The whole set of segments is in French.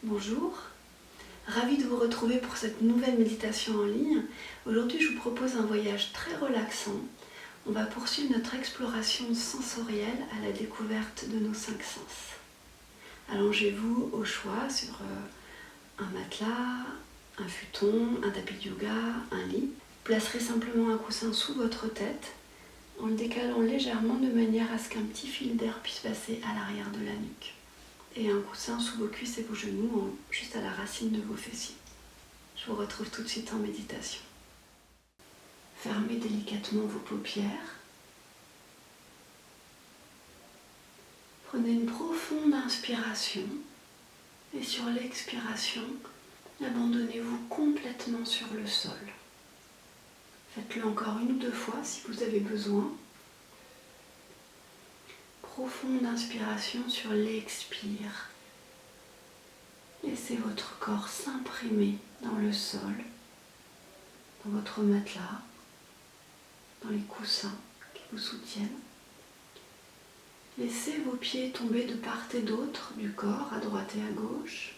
Bonjour, ravie de vous retrouver pour cette nouvelle méditation en ligne. Aujourd'hui, je vous propose un voyage très relaxant. On va poursuivre notre exploration sensorielle à la découverte de nos 5 sens. Allongez-vous au choix sur un matelas, un futon, un tapis de yoga, un lit. Vous placerez simplement un coussin sous votre tête en le décalant légèrement de manière à ce qu'un petit fil d'air puisse passer à l'arrière de la nuque. Et un coussin sous vos cuisses et vos genoux, juste à la racine de vos fessiers. Je vous retrouve tout de suite en méditation. Fermez délicatement vos paupières. Prenez une profonde inspiration et sur l'expiration, abandonnez-vous complètement sur le sol. Faites-le encore 1 ou 2 fois si vous avez besoin. Profonde inspiration sur l'expire. Laissez votre corps s'imprimer dans le sol, dans votre matelas, dans les coussins qui vous soutiennent. Laissez vos pieds tomber de part et d'autre du corps, à droite et à gauche.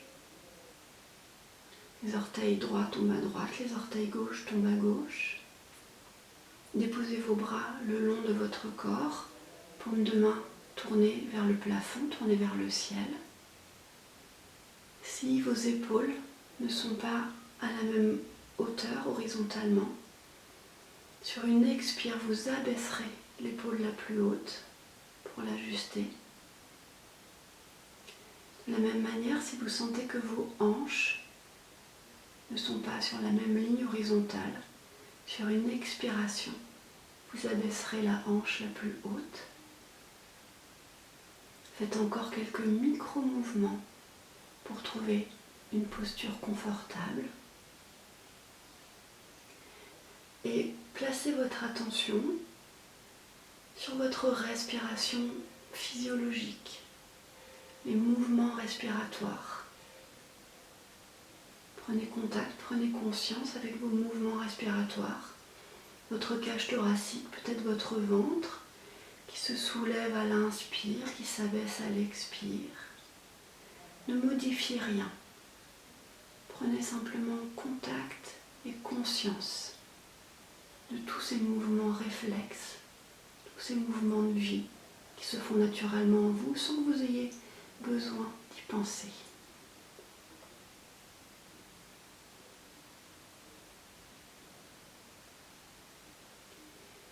Les orteils droits tombent à droite, les orteils gauche tombent à gauche. Déposez vos bras le long de votre corps, paume de main tournée vers le plafond, tournée vers le ciel. Si vos épaules ne sont pas à la même hauteur horizontalement, sur une expire, vous abaisserez l'épaule la plus haute pour l'ajuster. De la même manière, si vous sentez que vos hanches ne sont pas sur la même ligne horizontale, sur une expiration, vous abaisserez la hanche la plus haute. Faites encore quelques micro-mouvements pour trouver une posture confortable. Et placez votre attention sur votre respiration physiologique, les mouvements respiratoires. Prenez contact, prenez conscience avec vos mouvements respiratoires, votre cage thoracique, peut-être votre ventre qui se soulève à l'inspire, qui s'abaisse à l'expire. Ne modifiez rien. Prenez simplement contact et conscience de tous ces mouvements réflexes, tous ces mouvements de vie qui se font naturellement en vous sans que vous ayez besoin d'y penser.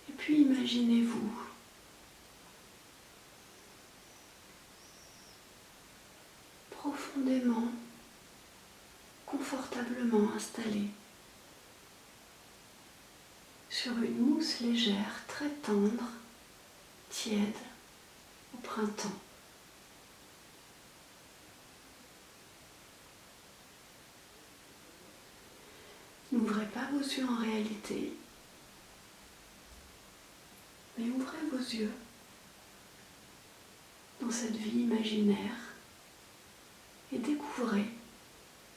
Et puis imaginez-vous profondément, confortablement installé sur une mousse légère, très tendre, tiède, au printemps. N'ouvrez pas vos yeux en réalité, mais ouvrez vos yeux dans cette vie imaginaire et découvrez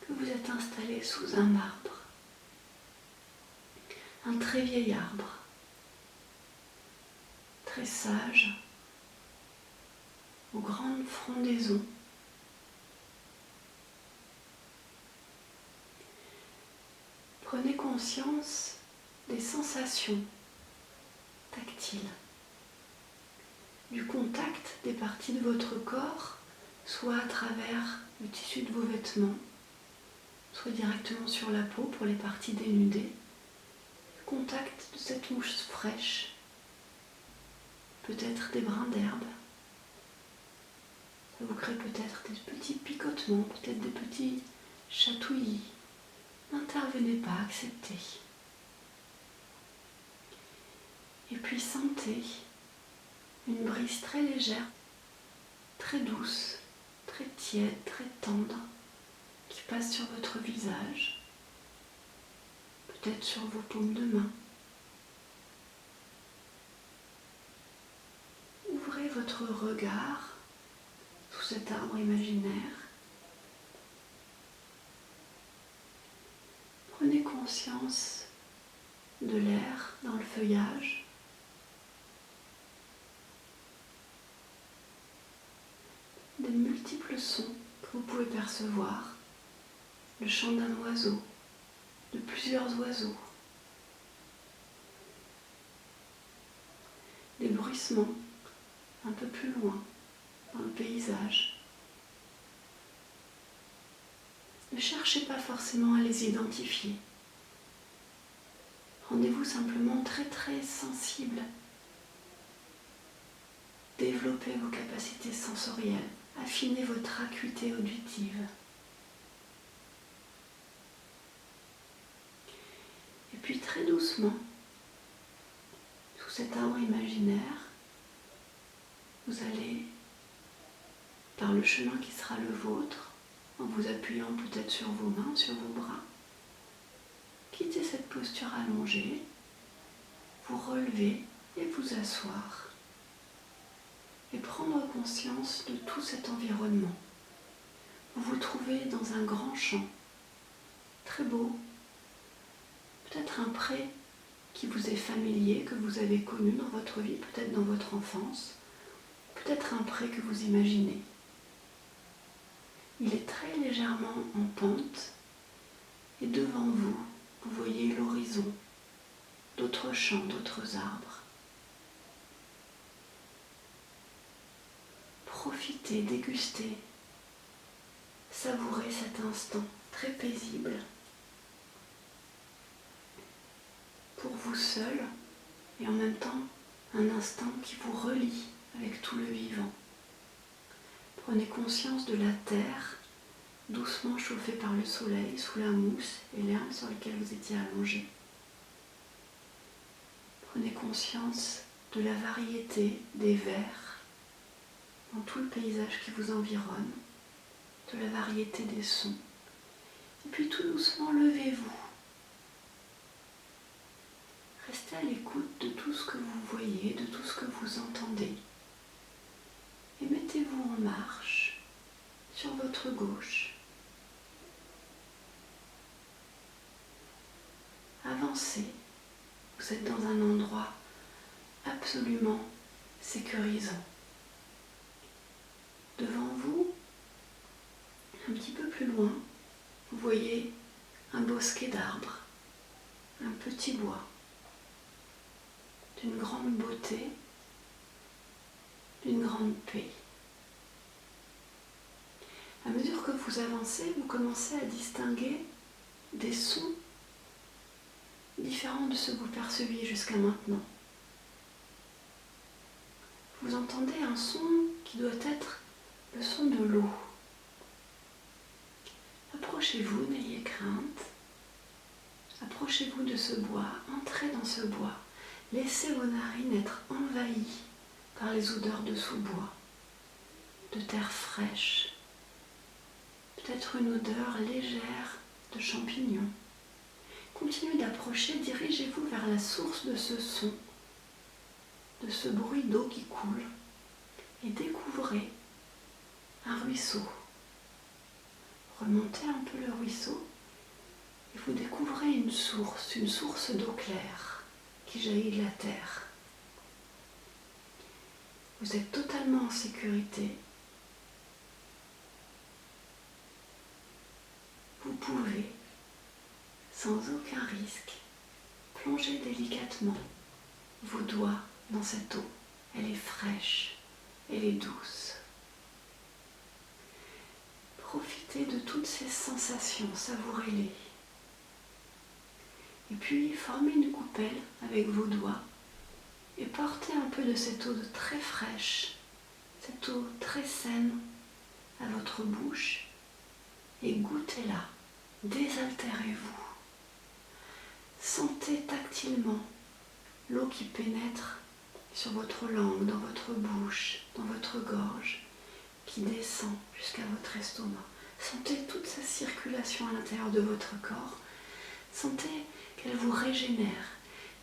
que vous êtes installé sous un arbre, un très vieil arbre, très sage, aux grandes frondaisons. Prenez conscience des sensations tactiles, du contact des parties de votre corps, soit à travers le tissu de vos vêtements, soit directement sur la peau pour les parties dénudées. Contact de cette mousse fraîche, peut-être des brins d'herbe. Ça vous crée peut-être des petits picotements, peut-être des petits chatouillis. N'intervenez pas, acceptez. Et puis sentez une brise très légère, très douce, très tiède, très tendre, qui passe sur votre visage, peut-être sur vos paumes de main. Ouvrez votre regard sous cet arbre imaginaire. Prenez conscience de l'air dans le feuillage. Des multiples sons que vous pouvez percevoir le chant d'un oiseau, de plusieurs oiseaux, des bruissements un peu plus loin dans le paysage. Ne cherchez pas forcément à les identifier. Rendez-vous simplement très très sensible. Développez vos capacités sensorielles, affinez votre acuité auditive. Et puis très doucement, sous cet arbre imaginaire, vous allez, par le chemin qui sera le vôtre, en vous appuyant peut-être sur vos mains, sur vos bras, quitter cette posture allongée, vous relever et vous asseoir. Et prendre conscience de tout cet environnement. Vous vous trouvez dans un grand champ, très beau, peut-être un pré qui vous est familier, que vous avez connu dans votre vie, peut-être dans votre enfance, peut-être un pré que vous imaginez. Il est très légèrement en pente et devant vous, vous voyez l'horizon, d'autres champs, d'autres arbres. Profitez, dégustez, savourez cet instant très paisible pour vous seul et en même temps un instant qui vous relie avec tout le vivant. Prenez conscience de la terre doucement chauffée par le soleil sous la mousse et l'herbe sur laquelle vous étiez allongé. Prenez conscience de la variété des vers dans tout le paysage qui vous environne, de la variété des sons. Et puis tout doucement, levez-vous. Restez à l'écoute de tout ce que vous voyez, de tout ce que vous entendez. Et mettez-vous en marche sur votre gauche. Avancez. Vous êtes dans un endroit absolument sécurisant. Devant vous, un petit peu plus loin, vous voyez un bosquet d'arbres, un petit bois, d'une grande beauté, d'une grande paix. À mesure que vous avancez, vous commencez à distinguer des sons différents de ceux que vous perceviez jusqu'à maintenant. Vous entendez un son qui doit être le son de l'eau. Approchez-vous, n'ayez crainte. Approchez-vous de ce bois, entrez dans ce bois. Laissez vos narines être envahies par les odeurs de sous-bois, de terre fraîche, peut-être une odeur légère de champignons. Continuez d'approcher, dirigez-vous vers la source de ce son, de ce bruit d'eau qui coule, et découvrez un ruisseau. Remontez un peu le ruisseau et vous découvrez une source d'eau claire qui jaillit de la terre. Vous êtes totalement en sécurité. Vous pouvez, sans aucun risque, plonger délicatement vos doigts dans cette eau. Elle est fraîche, elle est douce. Profitez de toutes ces sensations, savourez-les. Et puis, formez une coupelle avec vos doigts et portez un peu de cette eau très fraîche, cette eau très saine à votre bouche et goûtez-la, désaltérez-vous. Sentez tactilement l'eau qui pénètre sur votre langue, dans votre bouche, dans votre gorge, qui descend jusqu'à votre estomac. Sentez toute sa circulation à l'intérieur de votre corps. Sentez qu'elle vous régénère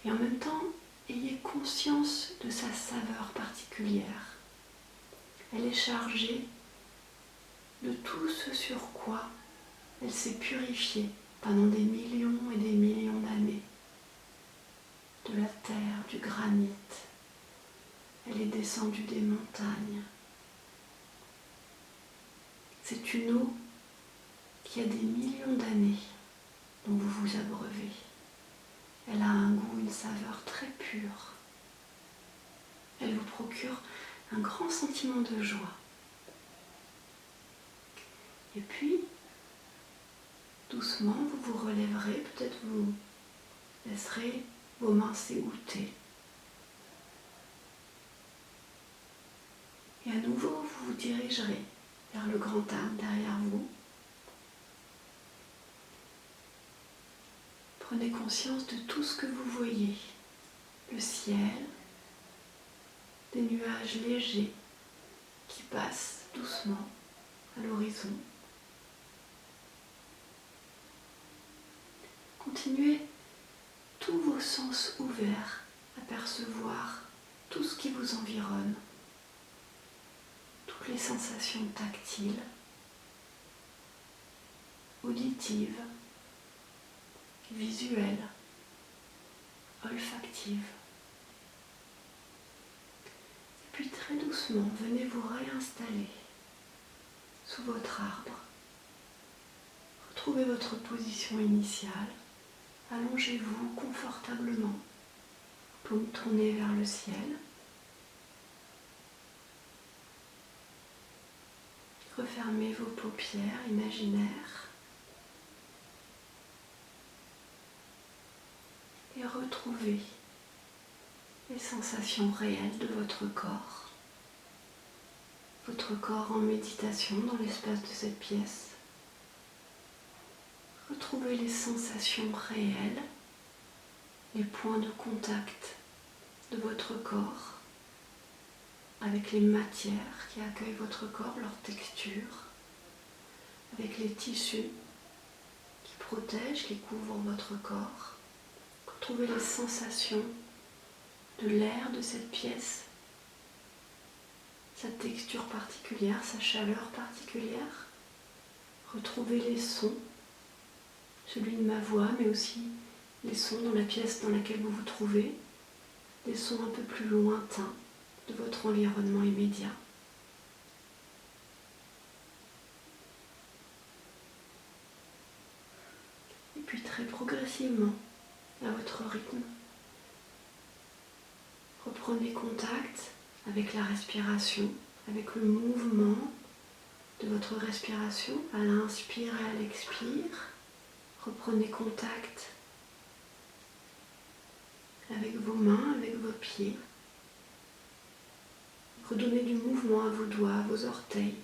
et en même temps, ayez conscience de sa saveur particulière. Elle est chargée de tout ce sur quoi elle s'est purifiée pendant des millions et des millions d'années. De la terre, du granit. Elle est descendue des montagnes. C'est une eau qui a des millions d'années dont vous vous abreuvez. Elle a un goût, une saveur très pure. Elle vous procure un grand sentiment de joie. Et puis, doucement, vous vous relèverez, peut-être vous laisserez vos mains s'égoutter. Et à nouveau, vous vous dirigerez vers le grand arbre derrière vous. Prenez conscience de tout ce que vous voyez. Le ciel, des nuages légers qui passent doucement à l'horizon. Continuez tous vos sens ouverts à percevoir tout ce qui vous environne, toutes les sensations tactiles, auditives, visuelles, olfactives. Et puis très doucement, venez vous réinstaller sous votre arbre. Retrouvez votre position initiale. Allongez-vous confortablement, paume tournée vers le ciel. Refermez vos paupières imaginaires et retrouvez les sensations réelles de votre corps. Votre corps en méditation dans l'espace de cette pièce. Retrouvez les sensations réelles, les points de contact de votre corps avec les matières qui accueillent votre corps, leur texture, avec les tissus qui protègent, qui couvrent votre corps. Retrouvez les sensations de l'air de cette pièce, sa texture particulière, sa chaleur particulière. Retrouvez les sons, celui de ma voix, mais aussi les sons dans la pièce dans laquelle vous vous trouvez, des sons un peu plus lointains de votre environnement immédiat. Et puis très progressivement, à votre rythme, reprenez contact avec la respiration, avec le mouvement de votre respiration à l'inspire et à l'expire. Reprenez contact avec vos mains, avec vos pieds. Redonnez du mouvement à vos doigts, à vos orteils,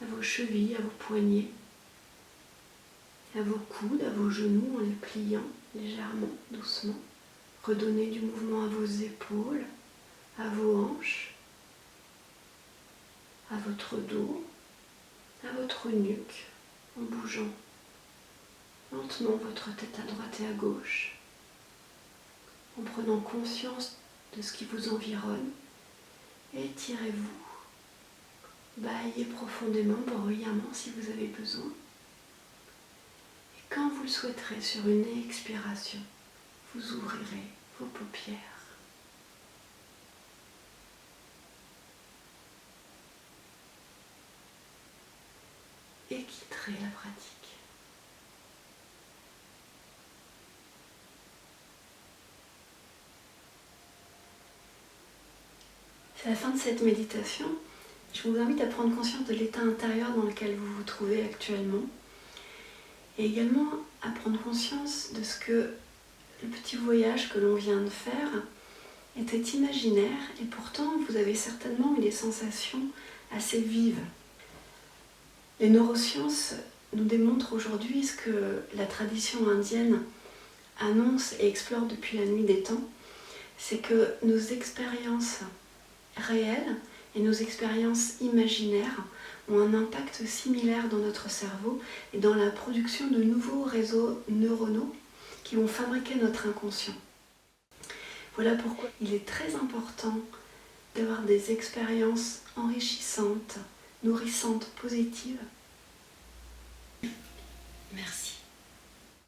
à vos chevilles, à vos poignets, à vos coudes, à vos genoux en les pliant légèrement, doucement. Redonnez du mouvement à vos épaules, à vos hanches, à votre dos, à votre nuque, en bougeant lentement votre tête à droite et à gauche, en prenant conscience de ce qui vous environne. Étirez-vous, bâillez profondément, bruyamment si vous avez besoin. Et quand vous le souhaiterez, sur une expiration, vous ouvrirez vos paupières. Et quitterez la pratique. C'est la fin de cette méditation. Je vous invite à prendre conscience de l'état intérieur dans lequel vous vous trouvez actuellement et également à prendre conscience de ce que le petit voyage que l'on vient de faire était imaginaire et pourtant vous avez certainement eu des sensations assez vives. Les neurosciences nous démontrent aujourd'hui ce que la tradition indienne annonce et explore depuis la nuit des temps, c'est que nos expériences réelles et nos expériences imaginaires ont un impact similaire dans notre cerveau et dans la production de nouveaux réseaux neuronaux qui vont fabriquer notre inconscient. Voilà pourquoi il est très important d'avoir des expériences enrichissantes, nourrissantes, positives. Merci.